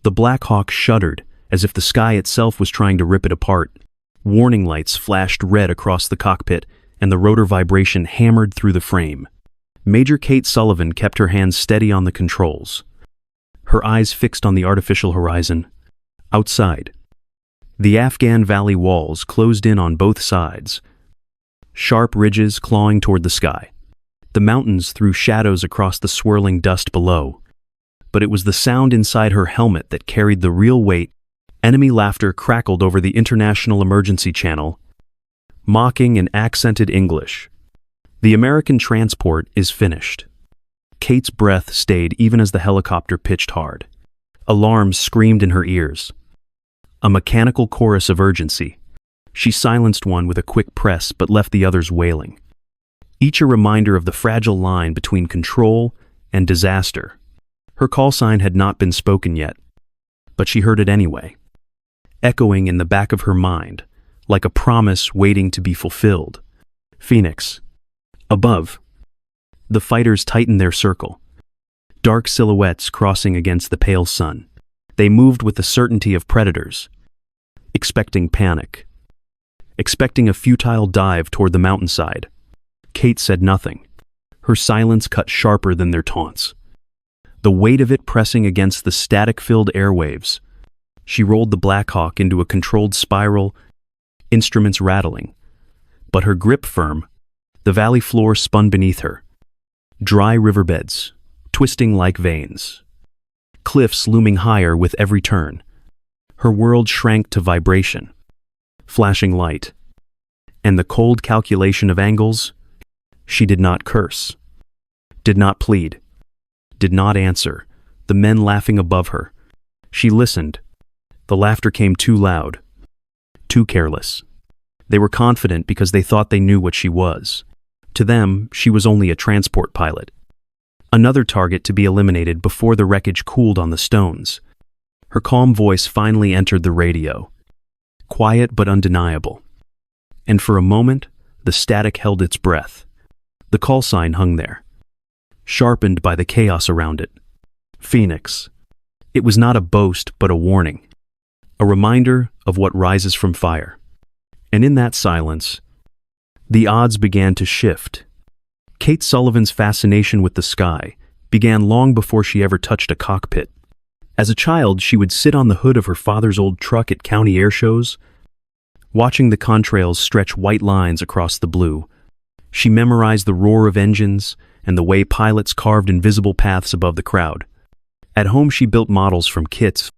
The Black Hawk shuddered, as if the sky itself was trying to rip it apart. Warning lights flashed red across the cockpit, and the rotor vibration hammered through the frame. Major Kate Sullivan kept her hands steady on the controls, her eyes fixed on the artificial horizon. Outside, the Afghan Valley walls closed in on both sides, sharp ridges clawing toward the sky. The mountains threw shadows across the swirling dust below, but it was the sound inside her helmet that carried the real weight. Enemy laughter crackled over the International Emergency Channel, mocking in accented English. The American transport is finished. Kate's breath stayed even as the helicopter pitched hard. Alarms screamed in her ears, a mechanical chorus of urgency. She silenced one with a quick press but left the others wailing, each a reminder of the fragile line between control and disaster. Her call sign had not been spoken yet, but she heard it anyway, echoing in the back of her mind, like a promise waiting to be fulfilled. Phoenix. Above, the fighters tightened their circle, dark silhouettes crossing against the pale sun. They moved with the certainty of predators, expecting panic, expecting a futile dive toward the mountainside. Kate said nothing, her silence cut sharper than their taunts, the weight of it pressing against the static-filled airwaves. She rolled the Black Hawk into a controlled spiral, instruments rattling, but her grip firm. The valley floor spun beneath her, dry riverbeds, twisting like veins, cliffs looming higher with every turn. Her world shrank to vibration, flashing light, and the cold calculation of angles. She did not curse, did not plead, did not answer, the men laughing above her. She listened. The laughter came too loud, too careless. They were confident because they thought they knew what she was. To them, she was only a transport pilot, another target to be eliminated before the wreckage cooled on the stones. Her calm voice finally entered the radio, quiet but undeniable. And for a moment, the static held its breath. The call sign hung there, sharpened by the chaos around it. Phoenix. It was not a boast but a warning, a reminder of what rises from fire. And in that silence, the odds began to shift. Kate Sullivan's fascination with the sky began long before she ever touched a cockpit. As a child, she would sit on the hood of her father's old truck at county air shows, watching the contrails stretch white lines across the blue. She memorized the roar of engines and the way pilots carved invisible paths above the crowd. At home, she built models from kits,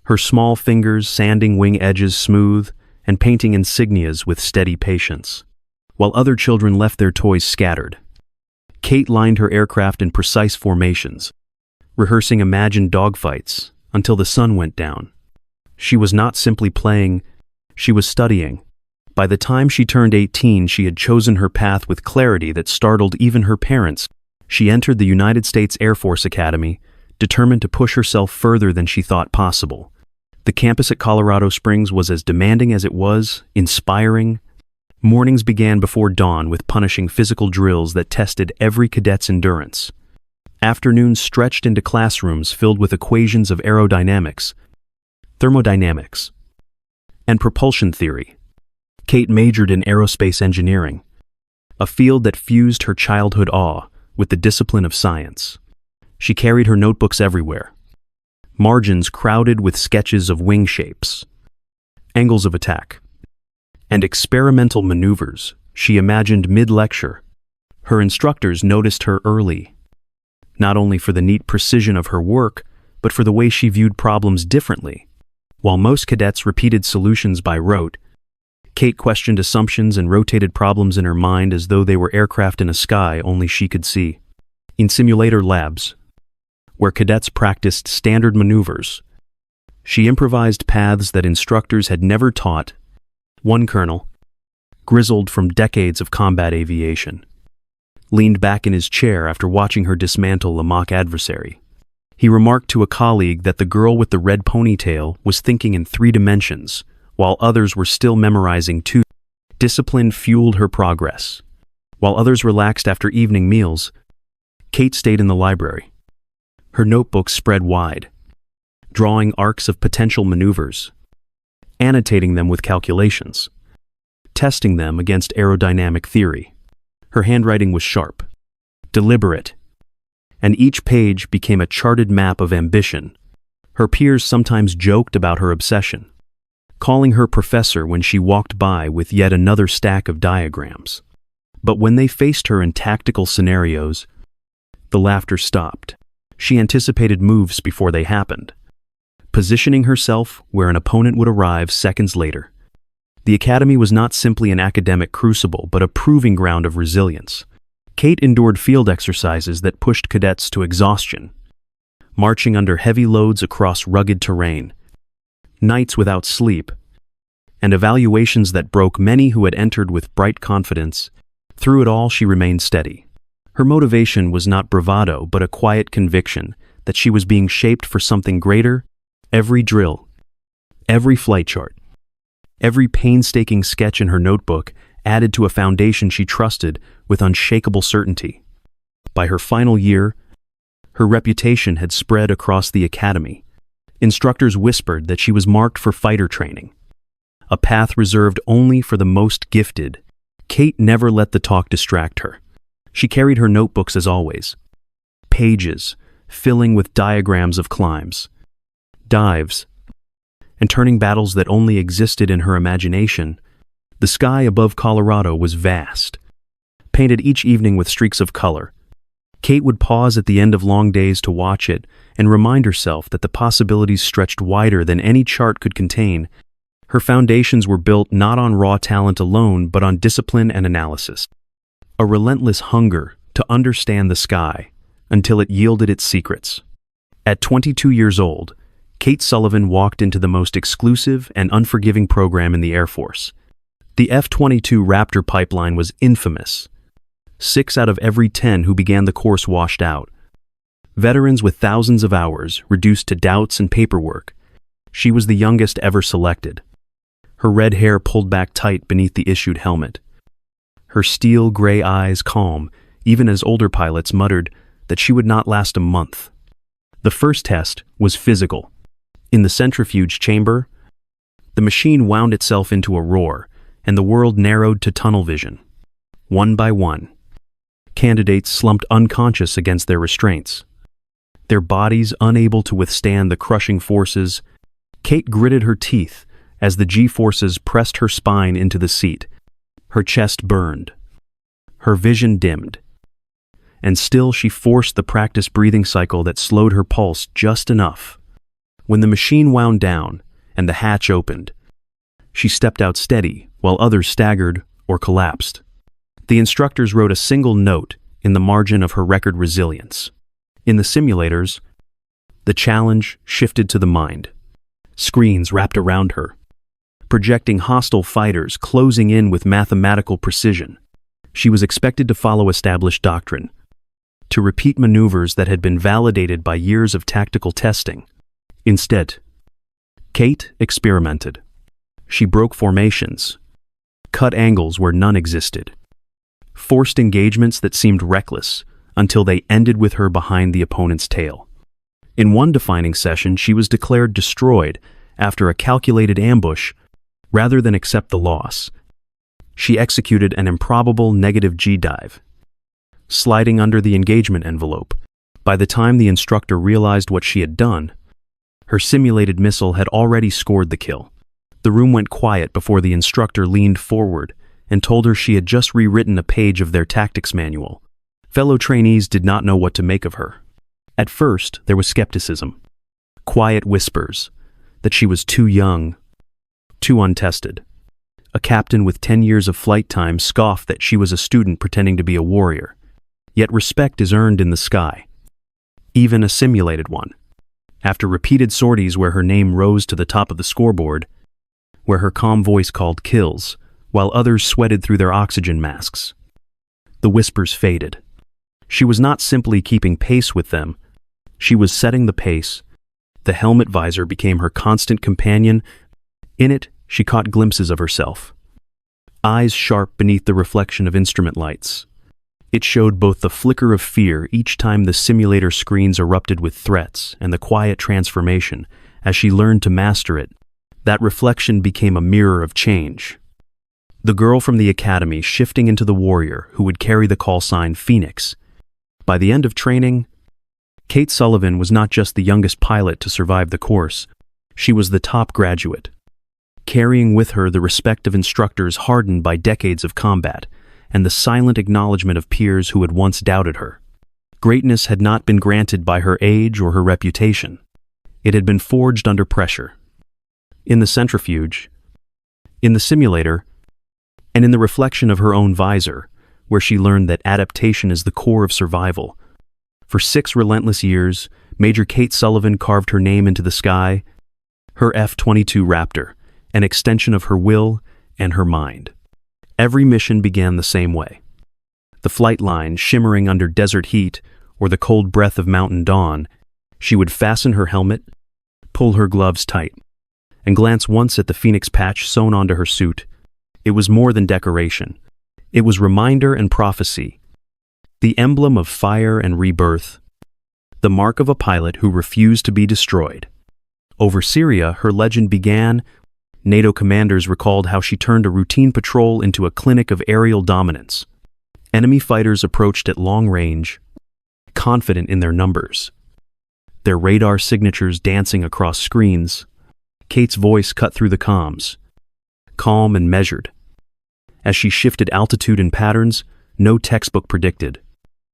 her small fingers sanding wing edges smooth and painting insignias with steady patience. While other children left their toys scattered, Kate lined her aircraft in precise formations, rehearsing imagined dogfights until the sun went down. She was not simply playing, she was studying. By the time she turned 18, she had chosen her path with clarity that startled even her parents. She entered the United States Air Force Academy, determined to push herself further than she thought possible. The campus at Colorado Springs was as demanding as it was inspiring. Mornings began before dawn with punishing physical drills that tested every cadet's endurance. Afternoons stretched into classrooms filled with equations of aerodynamics, thermodynamics, and propulsion theory. Kate majored in aerospace engineering, a field that fused her childhood awe with the discipline of science. She carried her notebooks everywhere, margins crowded with sketches of wing shapes, angles of attack, and experimental maneuvers she imagined mid-lecture. Her instructors noticed her early, not only for the neat precision of her work, but for the way she viewed problems differently. While most cadets repeated solutions by rote, Kate questioned assumptions and rotated problems in her mind as though they were aircraft in a sky only she could see. In simulator labs, where cadets practiced standard maneuvers, she improvised paths that instructors had never taught. One colonel, grizzled from decades of combat aviation, leaned back in his chair after watching her dismantle a mock adversary. He remarked to a colleague that the girl with the red ponytail was thinking in 3 dimensions, while others were still memorizing 2. Discipline fueled her progress. While others relaxed after evening meals, Kate stayed in the library, her notebooks spread wide, drawing arcs of potential maneuvers, annotating them with calculations, testing them against aerodynamic theory. Her handwriting was sharp, deliberate, and each page became a charted map of ambition. Her peers sometimes joked about her obsession, calling her professor when she walked by with yet another stack of diagrams. But when they faced her in tactical scenarios, the laughter stopped. She anticipated moves before they happened, positioning herself where an opponent would arrive seconds later. The academy was not simply an academic crucible, but a proving ground of resilience. Kate endured field exercises that pushed cadets to exhaustion, marching under heavy loads across rugged terrain, nights without sleep, and evaluations that broke many who had entered with bright confidence. Through it all, she remained steady. Her motivation was not bravado, but a quiet conviction that she was being shaped for something greater. Every drill, every flight chart, every painstaking sketch in her notebook added to a foundation she trusted with unshakable certainty. By her final year, her reputation had spread across the academy. Instructors whispered that she was marked for fighter training, a path reserved only for the most gifted. Kate never let the talk distract her. She carried her notebooks as always, pages filling with diagrams of climbs, dives, and turning battles that only existed in her imagination. The sky above Colorado was vast, painted each evening with streaks of color. Kate would pause at the end of long days to watch it and remind herself that the possibilities stretched wider than any chart could contain. Her foundations were built not on raw talent alone, but on discipline and analysis. A relentless hunger to understand the sky until it yielded its secrets. At 22 years old, Kate Sullivan walked into the most exclusive and unforgiving program in the Air Force. The F-22 Raptor pipeline was infamous. 6 out of every 10 who began the course washed out. Veterans with thousands of hours reduced to doubts and paperwork. She was the youngest ever selected. Her red hair pulled back tight beneath the issued helmet. Her steel gray eyes calm, even as older pilots muttered that she would not last a month. The first test was physical. In the centrifuge chamber, the machine wound itself into a roar, and the world narrowed to tunnel vision. One by one, candidates slumped unconscious against their restraints, their bodies unable to withstand the crushing forces. Kate gritted her teeth as the G-forces pressed her spine into the seat. Her chest burned, her vision dimmed, and still she forced the practice breathing cycle that slowed her pulse just enough. When the machine wound down and the hatch opened, she stepped out steady while others staggered or collapsed. The instructors wrote a single note in the margin of her record resilience. In the simulators, the challenge shifted to the mind. Screens wrapped around her, projecting hostile fighters closing in with mathematical precision. She was expected to follow established doctrine, to repeat maneuvers that had been validated by years of tactical testing. Instead, Kate experimented. She broke formations, cut angles where none existed, forced engagements that seemed reckless until they ended with her behind the opponent's tail. In one defining session, she was declared destroyed after a calculated ambush. Rather than accept the loss, she executed an improbable negative G-dive, sliding under the engagement envelope. By the time the instructor realized what she had done, her simulated missile had already scored the kill. The room went quiet before the instructor leaned forward and told her she had just rewritten a page of their tactics manual. Fellow trainees did not know what to make of her. At first, there was skepticism, quiet whispers that she was too young, too untested. A captain with 10 years of flight time scoffed that she was a student pretending to be a warrior. Yet respect is earned in the sky, even a simulated one. After repeated sorties where her name rose to the top of the scoreboard, where her calm voice called kills, while others sweated through their oxygen masks, the whispers faded. She was not simply keeping pace with them, she was setting the pace. The helmet visor became her constant companion. In it, she caught glimpses of herself, eyes sharp beneath the reflection of instrument lights, It showed both the flicker of fear each time the simulator screens erupted with threats and the quiet transformation as she learned to master it. That reflection became a mirror of change. The girl from the academy shifting into the warrior who would carry the call sign Phoenix. By the end of training, Kate Sullivan was not just the youngest pilot to survive the course, she was the top graduate, carrying with her the respect of instructors hardened by decades of combat and the silent acknowledgement of peers who had once doubted her. Greatness had not been granted by her age or her reputation. It had been forged under pressure. In the centrifuge, in the simulator, and in the reflection of her own visor, where she learned that adaptation is the core of survival. For 6 relentless years, Major Kate Sullivan carved her name into the sky, her F-22 Raptor, an extension of her will and her mind. Every mission began the same way. The flight line shimmering under desert heat or the cold breath of mountain dawn, she would fasten her helmet, pull her gloves tight, and glance once at the Phoenix patch sewn onto her suit. It was more than decoration. It was reminder and prophecy, the emblem of fire and rebirth, the mark of a pilot who refused to be destroyed. Over Syria, her legend began. NATO commanders recalled how she turned a routine patrol into a clinic of aerial dominance. Enemy fighters approached at long range, confident in their numbers, their radar signatures dancing across screens. Kate's voice cut through the comms, calm and measured. As she shifted altitude and patterns no textbook predicted,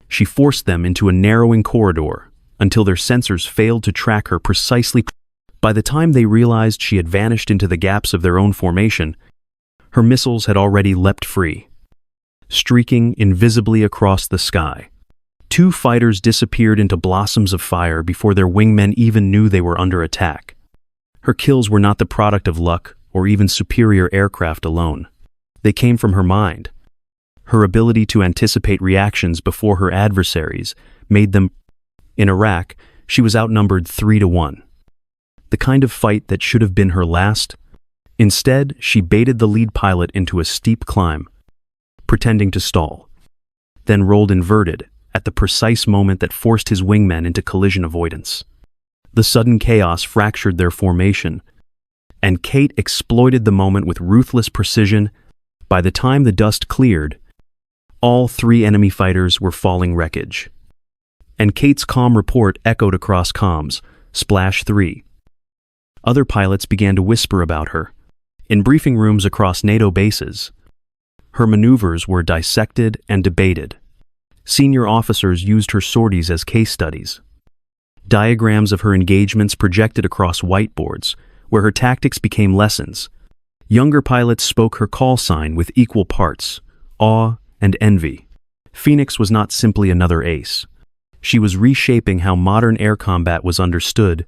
she forced them into a narrowing corridor until their sensors failed to track her precisely. By the time they realized she had vanished into the gaps of their own formation, her missiles had already leapt free, streaking invisibly across the sky. 2 fighters disappeared into blossoms of fire before their wingmen even knew they were under attack. Her kills were not the product of luck or even superior aircraft alone. They came from her mind. Her ability to anticipate reactions before her adversaries made them. In Iraq, she was outnumbered 3-1. The kind of fight that should have been her last. Instead, she baited the lead pilot into a steep climb, pretending to stall, then rolled inverted at the precise moment that forced his wingmen into collision avoidance. The sudden chaos fractured their formation, and Kate exploited the moment with ruthless precision. By the time the dust cleared, all 3 enemy fighters were falling wreckage. And Kate's calm report echoed across comms, Splash 3. Other pilots began to whisper about her. In briefing rooms across NATO bases, her maneuvers were dissected and debated. Senior officers used her sorties as case studies. Diagrams of her engagements projected across whiteboards, where her tactics became lessons. Younger pilots spoke her call sign with equal parts, awe and envy. Phoenix was not simply another ace. She was reshaping how modern air combat was understood.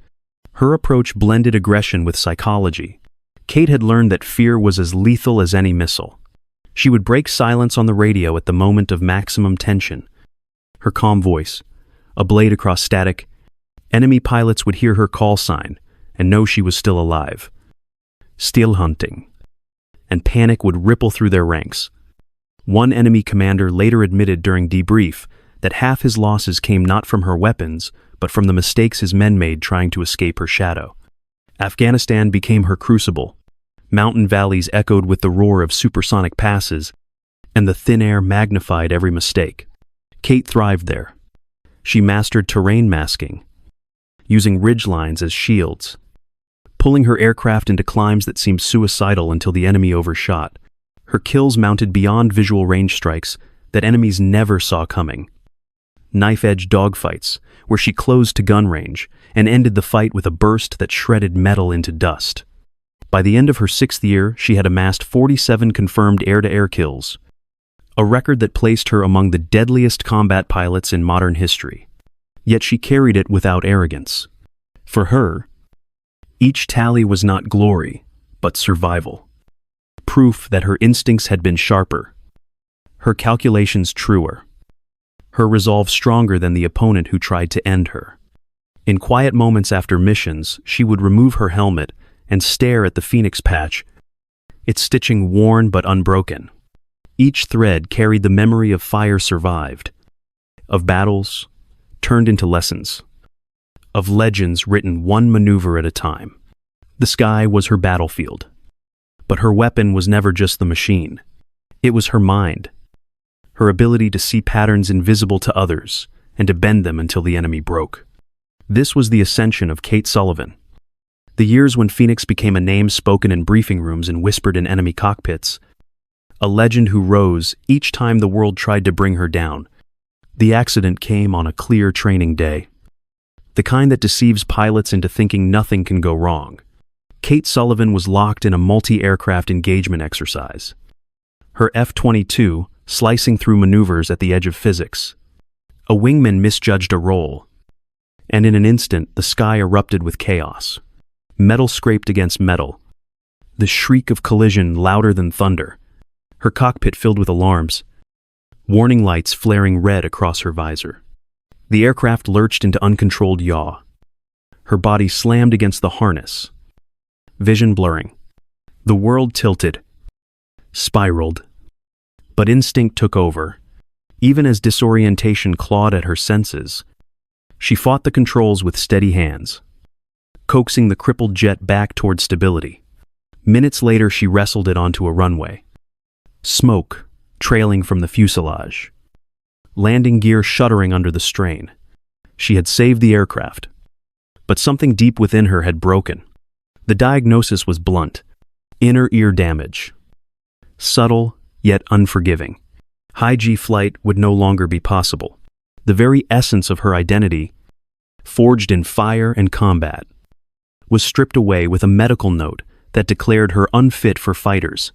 Her approach blended aggression with psychology. Kate had learned that fear was as lethal as any missile. She would break silence on the radio at the moment of maximum tension. Her calm voice, a blade across static. Enemy pilots would hear her call sign and know she was still alive. Still hunting. And panic would ripple through their ranks. One enemy commander later admitted during debrief that half his losses came not from her weapons, but from the mistakes his men made trying to escape her shadow. Afghanistan became her crucible. Mountain valleys echoed with the roar of supersonic passes, and the thin air magnified every mistake. Kate thrived there. She mastered terrain masking, using ridgelines as shields, pulling her aircraft into climbs that seemed suicidal until the enemy overshot. Her kills mounted beyond visual range strikes that enemies never saw coming. Knife-edge dogfights, where she closed to gun range and ended the fight with a burst that shredded metal into dust. By the end of her 6th year, she had amassed 47 confirmed air-to-air kills, a record that placed her among the deadliest combat pilots in modern history. Yet she carried it without arrogance. For her, each tally was not glory, but survival. Proof that her instincts had been sharper, her calculations truer, her resolve stronger than the opponent who tried to end her. In quiet moments after missions, she would remove her helmet and stare at the Phoenix patch, its stitching worn but unbroken. Each thread carried the memory of fire survived, of battles turned into lessons, of legends written one maneuver at a time. The sky was her battlefield, but her weapon was never just the machine. It was her mind, her ability to see patterns invisible to others and to bend them until the enemy broke. This was the ascension of Kate Sullivan. The years when Phoenix became a name spoken in briefing rooms and whispered in enemy cockpits, a legend who rose each time the world tried to bring her down. The accident came on a clear training day, the kind that deceives pilots into thinking nothing can go wrong. Kate Sullivan was locked in a multi-aircraft engagement exercise, her F-22 slicing through maneuvers at the edge of physics. A wingman misjudged a roll, and in an instant the sky erupted with chaos. Metal scraped against metal, the shriek of collision louder than thunder, her cockpit filled with alarms, warning lights flaring red across her visor. The aircraft lurched into uncontrolled yaw. Her body slammed against the harness, vision blurring. The world tilted, spiraled. But instinct took over. Even as disorientation clawed at her senses, she fought the controls with steady hands, coaxing the crippled jet back toward stability. Minutes later, she wrestled it onto a runway. Smoke trailing from the fuselage, landing gear shuddering under the strain. She had saved the aircraft, but something deep within her had broken. The diagnosis was blunt: inner ear damage. Subtle, yet unforgiving. High-G flight would no longer be possible. The very essence of her identity, forged in fire and combat, was stripped away with a medical note that declared her unfit for fighters.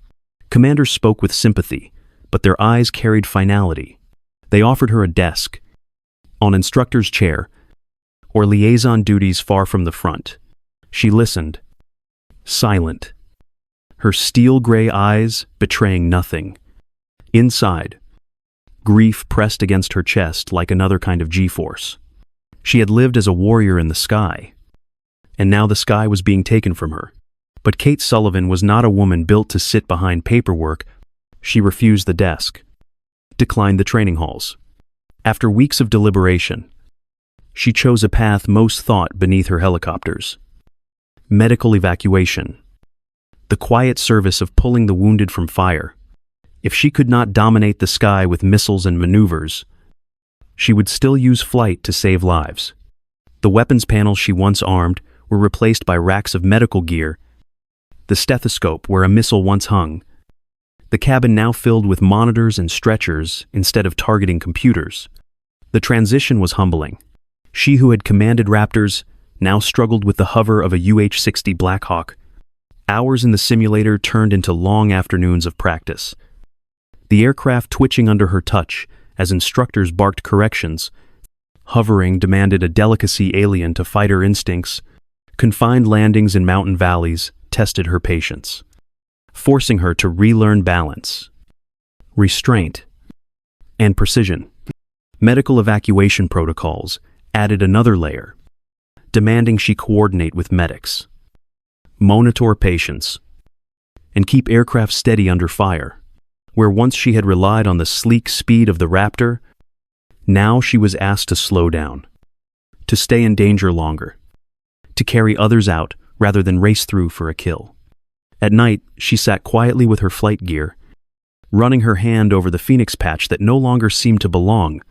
Commanders spoke with sympathy, but their eyes carried finality. They offered her a desk, on instructor's chair, or liaison duties far from the front. She listened, silent, her steel-gray eyes betraying nothing. Inside, grief pressed against her chest like another kind of G-force. She had lived as a warrior in the sky, and now the sky was being taken from her. But Kate Sullivan was not a woman built to sit behind paperwork. She refused the desk, declined the training halls. After weeks of deliberation, she chose a path most thought beneath her helicopters: medical evacuation, the quiet service of pulling the wounded from fire. If she could not dominate the sky with missiles and maneuvers, she would still use flight to save lives. The weapons panels she once armed were replaced by racks of medical gear, the stethoscope where a missile once hung, the cabin now filled with monitors and stretchers instead of targeting computers. The transition was humbling. She who had commanded Raptors now struggled with the hover of a UH-60 Blackhawk. Hours in the simulator turned into long afternoons of practice, the aircraft twitching under her touch as instructors barked corrections. Hovering demanded a delicacy alien to fighter instincts. Confined landings in mountain valleys tested her patience, forcing her to relearn balance, restraint, and precision. Medical evacuation protocols added another layer, demanding she coordinate with medics, monitor patients, and keep aircraft steady under fire. Where once she had relied on the sleek speed of the Raptor, now she was asked to slow down, to stay in danger longer, to carry others out rather than race through for a kill. At night, she sat quietly with her flight gear, running her hand over the Phoenix patch that no longer seemed to belong.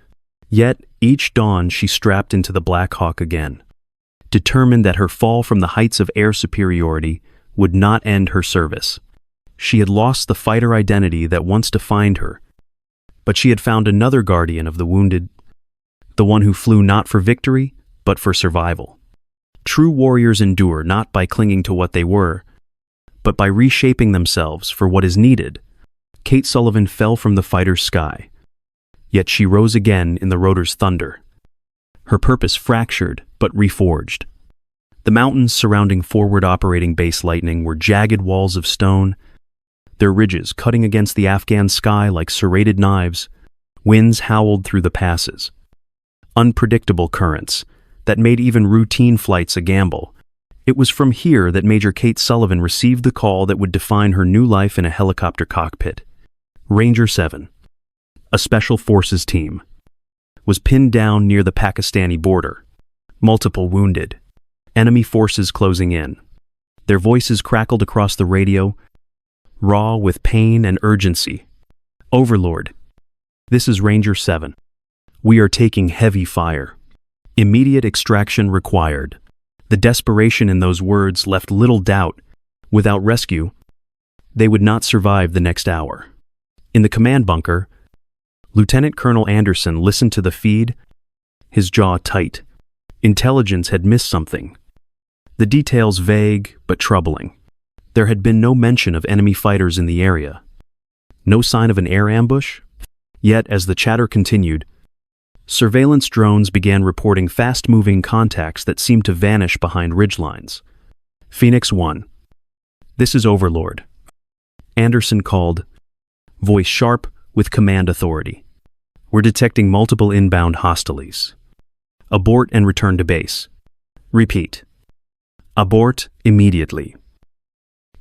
Yet, each dawn she strapped into the Black Hawk again, determined that her fall from the heights of air superiority would not end her service. She had lost the fighter identity that once defined her, but she had found another guardian of the wounded, the one who flew not for victory, but for survival. True warriors endure not by clinging to what they were, but by reshaping themselves for what is needed. Kate Sullivan fell from the fighter's sky, yet she rose again in the rotor's thunder. Her purpose fractured but reforged. The mountains surrounding forward operating base Lightning were jagged walls of stone, their ridges cutting against the Afghan sky like serrated knives. Winds howled through the passes, unpredictable currents that made even routine flights a gamble. It was from here that Major Kate Sullivan received the call that would define her new life in a helicopter cockpit. Ranger 7, a special forces team, was pinned down near the Pakistani border. Multiple wounded. Enemy forces closing in. Their voices crackled across the radio, raw with pain and urgency. Overlord, this is Ranger 7. We are taking heavy fire. Immediate extraction required. The desperation in those words left little doubt. Without rescue, they would not survive the next hour. In the command bunker, Lieutenant Colonel Anderson listened to the feed, his jaw tight. Intelligence had missed something. The details vague but troubling. There had been no mention of enemy fighters in the area. No sign of an air ambush? Yet, as the chatter continued, surveillance drones began reporting fast-moving contacts that seemed to vanish behind ridgelines. Phoenix 1. This is Overlord. Anderson called, voice sharp with command authority. We're detecting multiple inbound hostiles. Abort and return to base. Repeat. Abort immediately.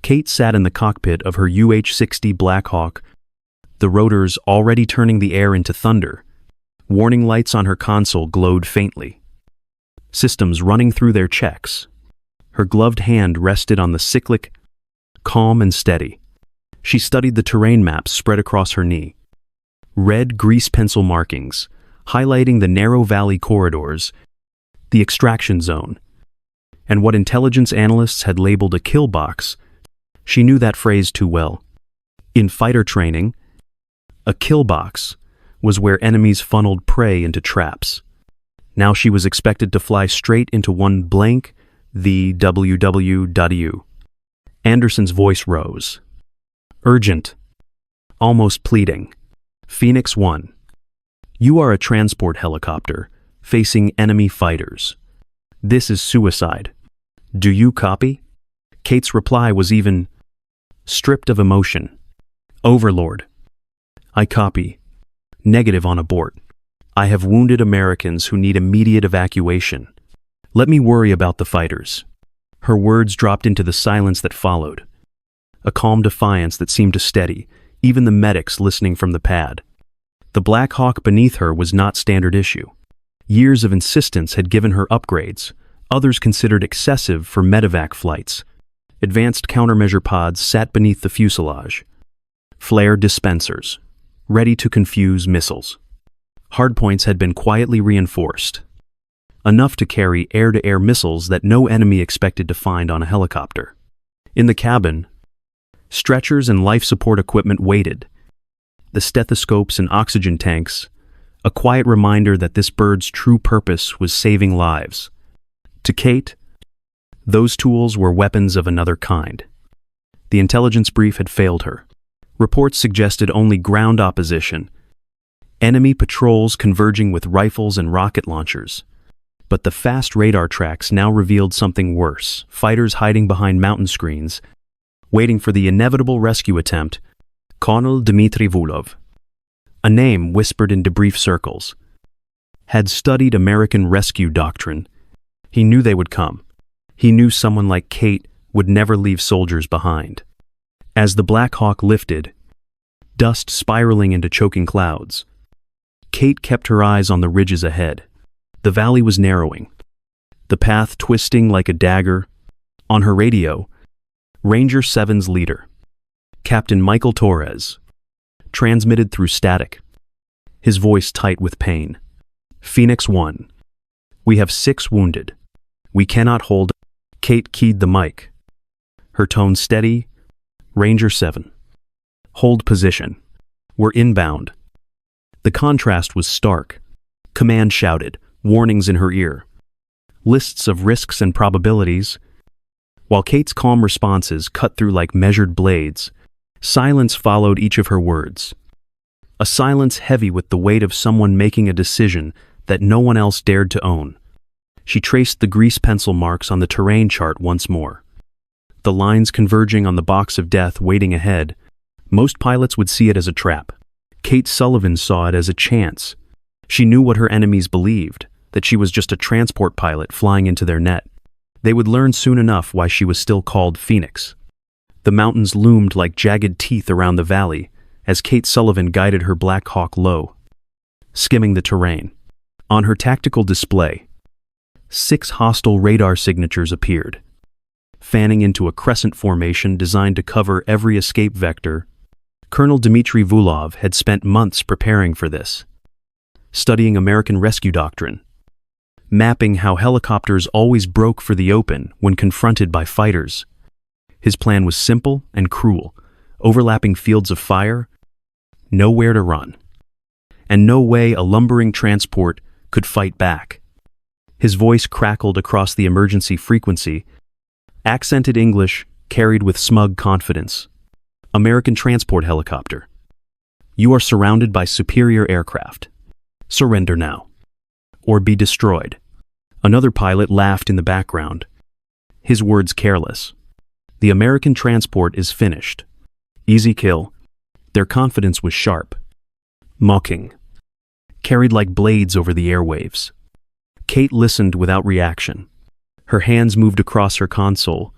Kate sat in the cockpit of her UH-60 Black Hawk, the rotors already turning the air into thunder. Warning lights on her console glowed faintly. Systems running through their checks. Her gloved hand rested on the cyclic, calm and steady. She studied the terrain maps spread across her knee. Red grease pencil markings, highlighting the narrow valley corridors, the extraction zone, and what intelligence analysts had labeled a kill box. She knew that phrase too well. In fighter training, a kill box was where enemies funneled prey into traps. Now she was expected to fly straight into one blank, the WW. Anderson's voice rose. Urgent. Almost pleading. Phoenix 1. You are a transport helicopter, facing enemy fighters. This is suicide. Do you copy? Kate's reply was even stripped of emotion. Overlord. I copy. Negative on abort. I have wounded Americans who need immediate evacuation. Let me worry about the fighters. Her words dropped into the silence that followed. A calm defiance that seemed to steady even the medics listening from the pad. The Black Hawk beneath her was not standard issue. Years of insistence had given her upgrades, others considered excessive for medevac flights. Advanced countermeasure pods sat beneath the fuselage. Flare dispensers, ready to confuse missiles. Hardpoints had been quietly reinforced, enough to carry air-to-air missiles that no enemy expected to find on a helicopter. In the cabin, stretchers and life support equipment waited. The stethoscopes and oxygen tanks, a quiet reminder that this bird's true purpose was saving lives. To Kate, those tools were weapons of another kind. The intelligence brief had failed her. Reports suggested only ground opposition, enemy patrols converging with rifles and rocket launchers. But the fast radar tracks now revealed something worse, fighters hiding behind mountain screens, waiting for the inevitable rescue attempt. Colonel Dmitry Vulov, a name whispered in debrief circles, had studied American rescue doctrine. He knew they would come. He knew someone like Kate would never leave soldiers behind. As the Black Hawk lifted, dust spiraling into choking clouds, Kate kept her eyes on the ridges ahead. The valley was narrowing, the path twisting like a dagger. On her radio, Ranger 7's leader, Captain Michael Torres, transmitted through static, his voice tight with pain. Phoenix 1. We have 6 wounded. We cannot hold. Kate keyed the mic, her tone steady. Ranger 7. Hold position. We're inbound. The contrast was stark. Command shouted, warnings in her ear. Lists of risks and probabilities. While Kate's calm responses cut through like measured blades, silence followed each of her words. A silence heavy with the weight of someone making a decision that no one else dared to own. She traced the grease pencil marks on the terrain chart once more. The lines converging on the box of death waiting ahead. Most pilots would see it as a trap. Kate Sullivan saw it as a chance. She knew what her enemies believed, that she was just a transport pilot flying into their net. They would learn soon enough why she was still called Phoenix. The mountains loomed like jagged teeth around the valley, as Kate Sullivan guided her Black Hawk low, skimming the terrain. On her tactical display, 6 hostile radar signatures appeared, fanning into a crescent formation designed to cover every escape vector. Colonel Dmitry Vulov had spent months preparing for this, studying American rescue doctrine, mapping how helicopters always broke for the open when confronted by fighters. His plan was simple and cruel: overlapping fields of fire, nowhere to run, and no way a lumbering transport could fight back. His voice crackled across the emergency frequency, accented English carried with smug confidence. American transport helicopter. You are surrounded by superior aircraft. Surrender now, or be destroyed. Another pilot laughed in the background, his words careless. The American transport is finished. Easy kill. Their confidence was sharp, mocking, carried like blades over the airwaves. Kate listened without reaction. Her hands moved across her console,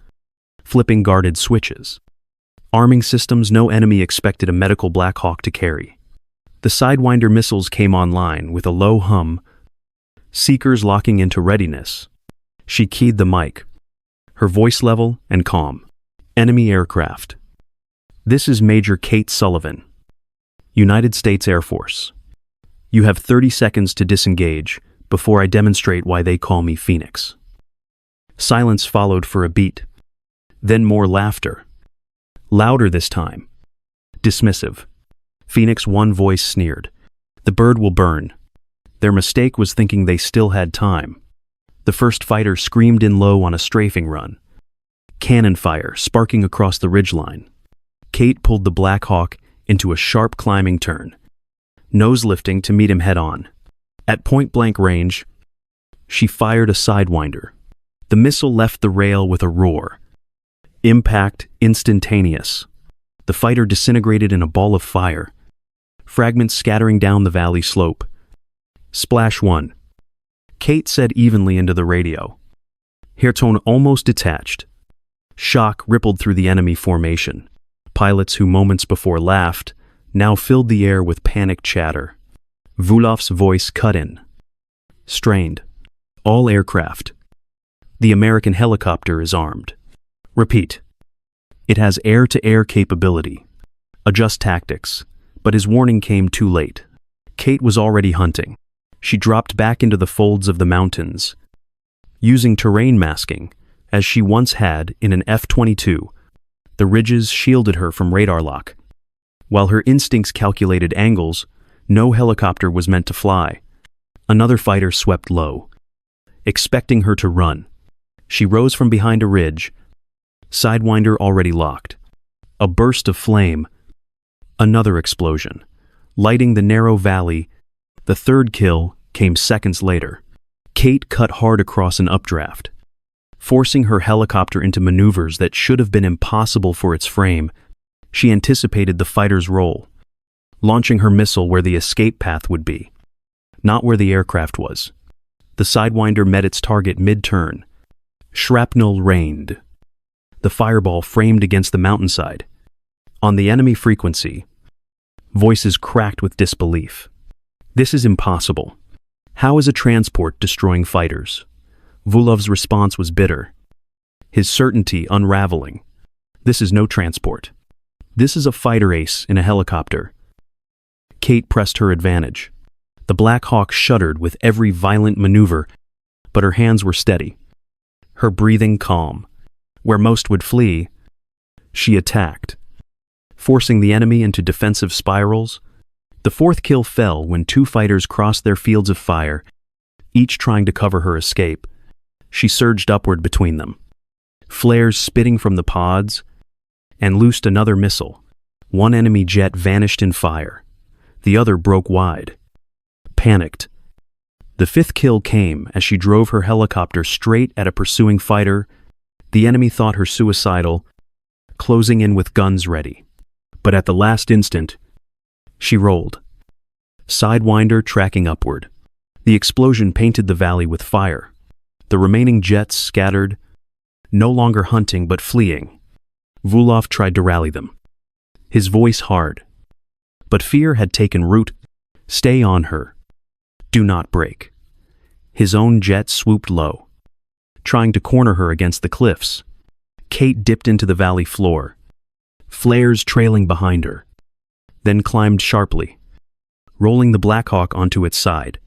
flipping guarded switches. Arming systems no enemy expected a medical Black Hawk to carry. The Sidewinder missiles came online with a low hum, seekers locking into readiness. She keyed the mic, her voice level and calm. Enemy aircraft. This is Major Kate Sullivan, United States Air Force. You have 30 seconds to disengage before I demonstrate why they call me Phoenix. Silence followed for a beat, then more laughter. Louder this time. Dismissive. Phoenix, one voice sneered. The bird will burn. Their mistake was thinking they still had time. The first fighter screamed in low on a strafing run. Cannon fire sparking across the ridgeline. Kate pulled the Black Hawk into a sharp climbing turn, nose lifting to meet him head-on. At point-blank range, she fired a Sidewinder. The missile left the rail with a roar. Impact instantaneous. The fighter disintegrated in a ball of fire, fragments scattering down the valley slope. Splash 1. Kate said evenly into the radio. Her tone almost detached. Shock rippled through the enemy formation. Pilots who moments before laughed now filled the air with panicked chatter. Vulov's voice cut in. Strained. All aircraft. The American helicopter is armed. Repeat. It has air-to-air capability. Adjust tactics. But his warning came too late. Kate was already hunting. She dropped back into the folds of the mountains, using terrain masking, as she once had in an F-22. The ridges shielded her from radar lock. While her instincts calculated angles, no helicopter was meant to fly. Another fighter swept low, expecting her to run. She rose from behind a ridge, Sidewinder already locked. A burst of flame. Another explosion, lighting the narrow valley. The third kill came seconds later. Kate cut hard across an updraft, forcing her helicopter into maneuvers that should have been impossible for its frame. She anticipated the fighter's role, launching her missile where the escape path would be, not where the aircraft was. The Sidewinder met its target mid-turn. Shrapnel rained. The fireball framed against the mountainside. On the enemy frequency, voices cracked with disbelief. This is impossible. How is a transport destroying fighters? Vulov's response was bitter, his certainty unraveling. This is no transport. This is a fighter ace in a helicopter. Kate pressed her advantage. The Black Hawk shuddered with every violent maneuver, but her hands were steady, her breathing calm. Where most would flee, she attacked, forcing the enemy into defensive spirals. The fourth kill fell when 2 fighters crossed their fields of fire, each trying to cover her escape. She surged upward between them, flares spitting from the pods, and loosed another missile. One enemy jet vanished in fire. The other broke wide. Panicked. The 5th kill came as she drove her helicopter straight at a pursuing fighter. The enemy thought her suicidal, closing in with guns ready. But at the last instant, she rolled. Sidewinder tracking upward. The explosion painted the valley with fire. The remaining jets scattered, no longer hunting but fleeing. Vulov tried to rally them, his voice hard. But fear had taken root. Stay on her. Do not break. His own jet swooped low, trying to corner her against the cliffs. Kate dipped into the valley floor, flares trailing behind her, then climbed sharply, rolling the Blackhawk onto its side.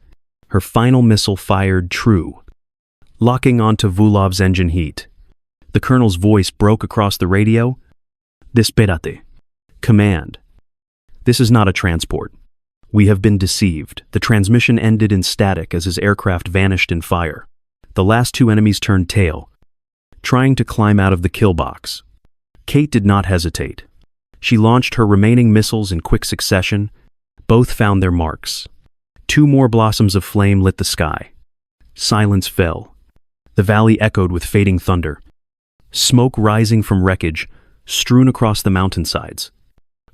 Her final missile fired true, locking onto Vulov's engine heat. The colonel's voice broke across the radio. Desperate. Command. This is not a transport. We have been deceived. The transmission ended in static as his aircraft vanished in fire. The last two enemies turned tail, trying to climb out of the kill box. Kate did not hesitate. She launched her remaining missiles in quick succession. Both found their marks. Two more blossoms of flame lit the sky. Silence fell. The valley echoed with fading thunder. Smoke rising from wreckage, strewn across the mountainsides.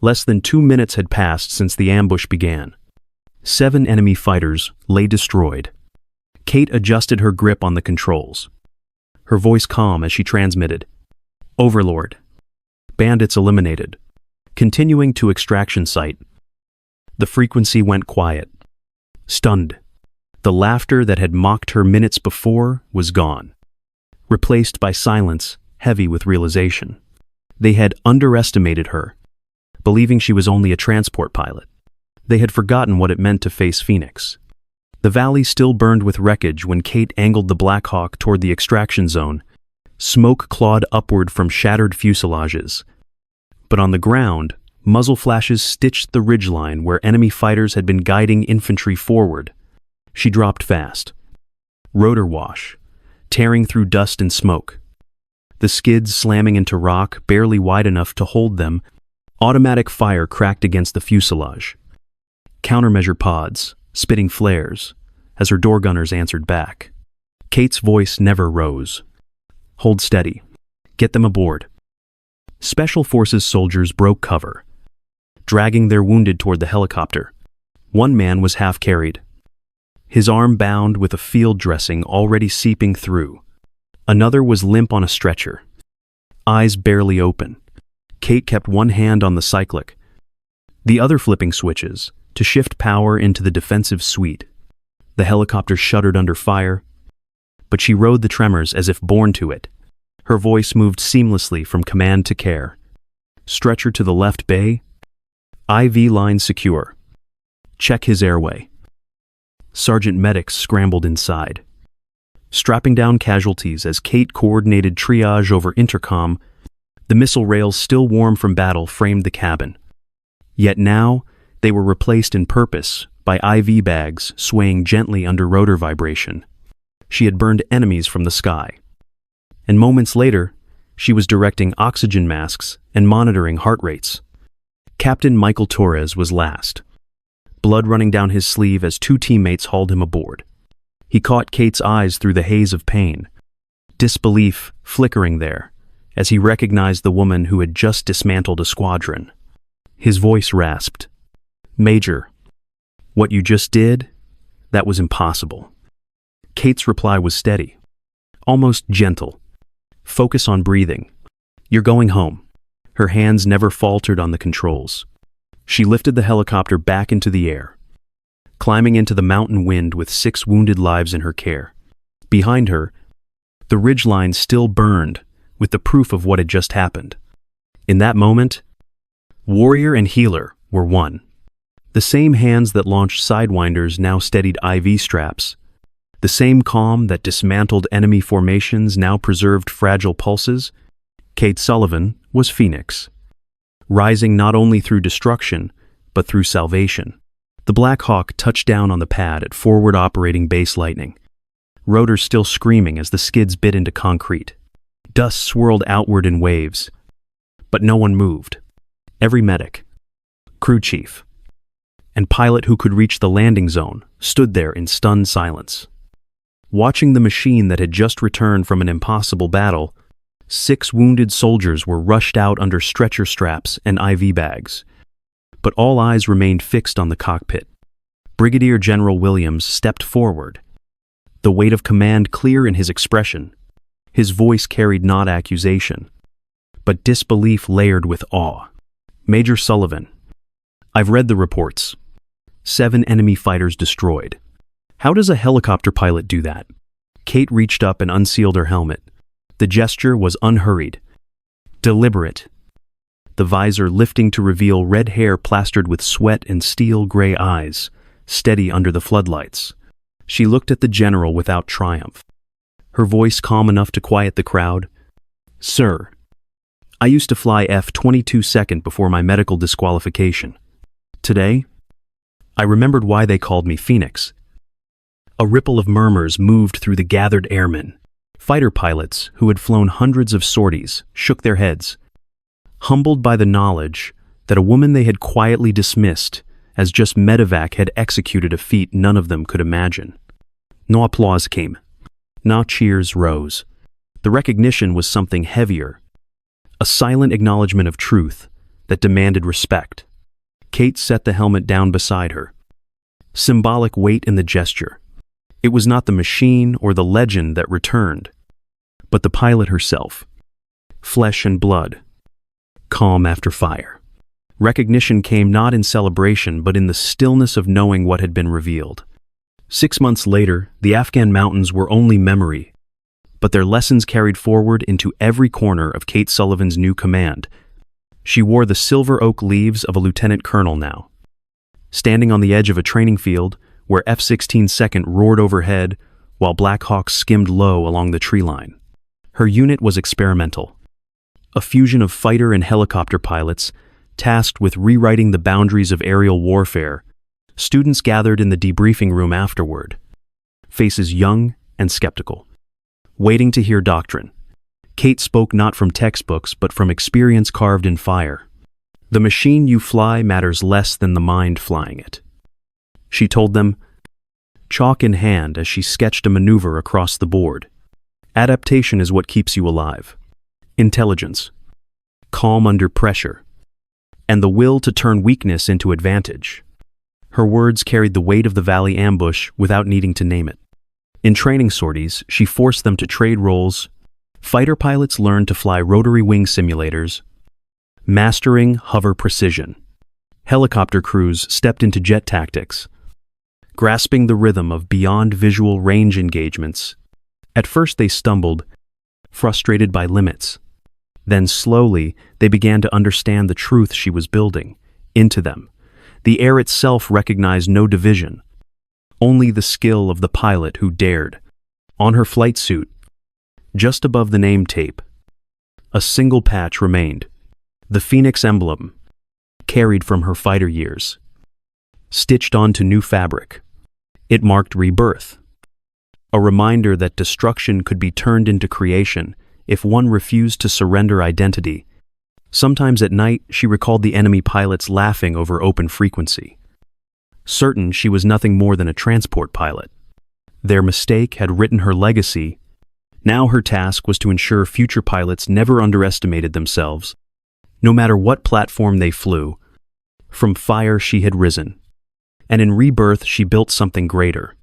Less than 2 minutes had passed since the ambush began. 7 enemy fighters lay destroyed. Kate adjusted her grip on the controls, her voice calm as she transmitted. Overlord. Bandits eliminated. Continuing to extraction site. The frequency went quiet. Stunned. The laughter that had mocked her minutes before was gone, replaced by silence heavy with realization. They had underestimated her, believing she was only a transport pilot. They had forgotten what it meant to face Phoenix. The valley still burned with wreckage when Kate angled the Blackhawk toward the extraction zone. Smoke clawed upward from shattered fuselages. But on the ground, muzzle flashes stitched the ridgeline where enemy fighters had been guiding infantry forward. She dropped fast. Rotor wash, tearing through dust and smoke. The skids slamming into rock barely wide enough to hold them. Automatic fire cracked against the fuselage. Countermeasure pods, spitting flares, as her door gunners answered back. Kate's voice never rose. Hold steady. Get them aboard. Special Forces soldiers broke cover, dragging their wounded toward the helicopter. One man was half carried, his arm bound with a field dressing already seeping through. Another was limp on a stretcher, eyes barely open. Kate kept one hand on the cyclic, the other flipping switches to shift power into the defensive suite. The helicopter shuddered under fire, but she rode the tremors as if born to it. Her voice moved seamlessly from command to care. Stretcher to the left bay. IV line secure. Check his airway. Sergeant medics scrambled inside, strapping down casualties as Kate coordinated triage over intercom. The missile rails, still warm from battle, framed the cabin. Yet now, they were replaced in purpose by IV bags swaying gently under rotor vibration. She had burned enemies from the sky. And moments later, she was directing oxygen masks and monitoring heart rates. Captain Michael Torres was last, blood running down his sleeve as 2 teammates hauled him aboard. He caught Kate's eyes through the haze of pain, disbelief flickering there as he recognized the woman who had just dismantled a squadron. His voice rasped. Major, what you just did, that was impossible. Kate's reply was steady, almost gentle. Focus on breathing. You're going home. Her hands never faltered on the controls. She lifted the helicopter back into the air, climbing into the mountain wind with 6 wounded lives in her care. Behind her, the ridgeline still burned with the proof of what had just happened. In that moment, warrior and healer were one. The same hands that launched sidewinders now steadied IV straps. The same calm that dismantled enemy formations now preserved fragile pulses. Kate Sullivan was Phoenix, rising not only through destruction, but through salvation. The Blackhawk touched down on the pad at forward operating base lightning, rotors still screaming as the skids bit into concrete. Dust swirled outward in waves, but no one moved. Every medic, crew chief, and pilot who could reach the landing zone stood there in stunned silence, watching the machine that had just returned from an impossible battle. 6 wounded soldiers were rushed out under stretcher straps and IV bags, but all eyes remained fixed on the cockpit. Brigadier General Williams stepped forward, the weight of command clear in his expression. His voice carried not accusation, but disbelief layered with awe. Major Sullivan, I've read the reports. 7 enemy fighters destroyed. How does a helicopter pilot do that? Kate reached up and unsealed her helmet. The gesture was unhurried, deliberate. The visor lifting to reveal red hair plastered with sweat and steel gray eyes, steady under the floodlights. She looked at the general without triumph. Her voice calm enough to quiet the crowd. Sir, I used to fly F-22 second before my medical disqualification. Today, I remembered why they called me Phoenix. A ripple of murmurs moved through the gathered airmen. Fighter pilots, who had flown hundreds of sorties, shook their heads, humbled by the knowledge that a woman they had quietly dismissed as just medevac had executed a feat none of them could imagine. No applause came. No cheers rose. The recognition was something heavier, a silent acknowledgement of truth that demanded respect. Kate set the helmet down beside her. Symbolic weight in the gesture. It was not the machine or the legend that returned, but the pilot herself. Flesh and blood. Calm after fire. Recognition came not in celebration, but in the stillness of knowing what had been revealed. 6 months later, the Afghan mountains were only memory, but their lessons carried forward into every corner of Kate Sullivan's new command. She wore the silver oak leaves of a lieutenant colonel now. Standing on the edge of a training field, where F-16 Second roared overhead, while Black Hawks skimmed low along the tree line. Her unit was experimental. A fusion of fighter and helicopter pilots, tasked with rewriting the boundaries of aerial warfare. Students gathered in the debriefing room afterward, faces young and skeptical, waiting to hear doctrine. Kate spoke not from textbooks, but from experience carved in fire. The machine you fly matters less than the mind flying it. She told them, chalk in hand as she sketched a maneuver across the board. Adaptation is what keeps you alive. Intelligence, calm under pressure, and the will to turn weakness into advantage. Her words carried the weight of the Valley ambush without needing to name it. In training sorties, she forced them to trade roles. Fighter pilots learned to fly rotary wing simulators, mastering hover precision. Helicopter crews stepped into jet tactics, grasping the rhythm of beyond visual range engagements. At first they stumbled, frustrated by limits. Then slowly they began to understand the truth she was building into them. The air itself recognized no division, only the skill of the pilot who dared. On her flight suit, just above the name tape, a single patch remained, the Phoenix emblem, carried from her fighter years, stitched onto new fabric. It marked rebirth, a reminder that destruction could be turned into creation if one refused to surrender identity. Sometimes at night, she recalled the enemy pilots laughing over open frequency, certain she was nothing more than a transport pilot. Their mistake had written her legacy. Now her task was to ensure future pilots never underestimated themselves. No matter what platform they flew, from fire she had risen, and in rebirth she built something greater.